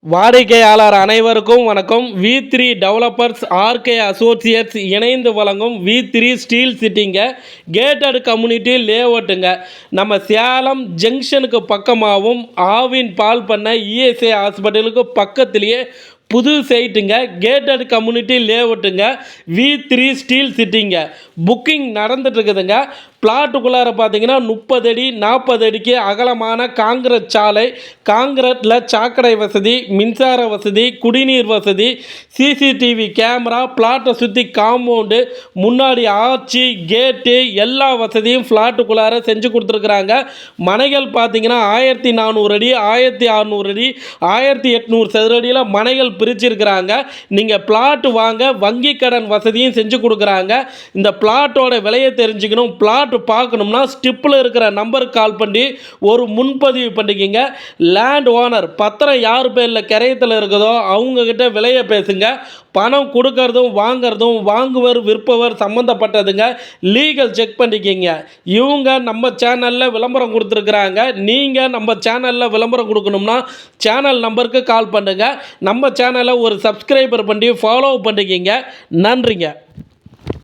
வாடிக்கையாளர் அனைவருக்கும் வணக்கம். வி3 டெவலப்பர்ஸ் ஆர்கே அசோசியேட்ஸ் இணைந்து வழங்கும் வி3 ஸ்டீல் சிட்டிங்க கேட்டட் கம்யூனிட்டி லேஅவுட்டுங்க. நம்ம சேலம் ஜங்ஷனுக்கு பக்கமாகவும் ஆவின் பால் பண்ண இஎஸ்ஐ ஹாஸ்பிட்டலுக்கு பக்கத்துலேயே புது சைட்டுங்க. கேட்டட் கம்யூனிட்டி லேஅவுட்டுங்க. வி3 ஸ்டீல் சிட்டிங்க புக்கிங் நடந்துட்டு இருக்குதுங்க. பிளாட்டுக்குள்ளார பார்த்தீங்கன்னா 30 அடி 40 அடிக்கு அகலமான காங்கிரட் சாலை, காங்கிரட்டில் சாக்கடை வசதி, மின்சார வசதி, குடிநீர் வசதி, சிசிடிவி கேமரா, பிளாட்டை சுற்றி காம்பவுண்டு, முன்னாடி ஆர்ச்சி, கேட்டு எல்லா வசதியும் ஃப்ளாட்டுக்குள்ளார செஞ்சு கொடுத்துருக்குறாங்க. மனைகள் பார்த்தீங்கன்னா 1400 அடி, 1600 அடி, 1800 சதுர அடியில் மனைகள் பிரிச்சிருக்கிறாங்க. நீங்கள் பிளாட் வாங்க வங்கி கடன் வசதியும் செஞ்சு கொடுக்குறாங்க. இந்த பிளாட்டோட விலையை தெரிஞ்சுக்கணும், பிளாட் பார்க்கணும்னா ஸ்டிப்பில் இருக்கிற நம்பருக்கு கால் பண்ணி ஒரு முன்பதிவு பண்ணிக்கிங்க. லேண்ட் ஓனர் பத்திரம் யார் பேரில் கிரயத்தில் இருக்குதோ அவங்கக்கிட்ட விலையை பேசுங்க. பணம் கொடுக்கறதும் வாங்கிறதும் வாங்குவர் விற்பவர் சம்மந்தப்பட்டதுங்க. லீகல் செக் பண்ணிக்கிங்க. இவங்க நம்ம சேனலில் விளம்பரம் கொடுத்துருக்குறாங்க. நீங்கள் நம்ம சேனலில் விளம்பரம் கொடுக்கணும்னா சேனல் நம்பருக்கு கால் பண்ணுங்கள். நம்ம சேனலை ஒரு சப்ஸ்கிரைபர் பண்ணி ஃபாலோ பண்ணிக்கிங்க. நன்றிங்க.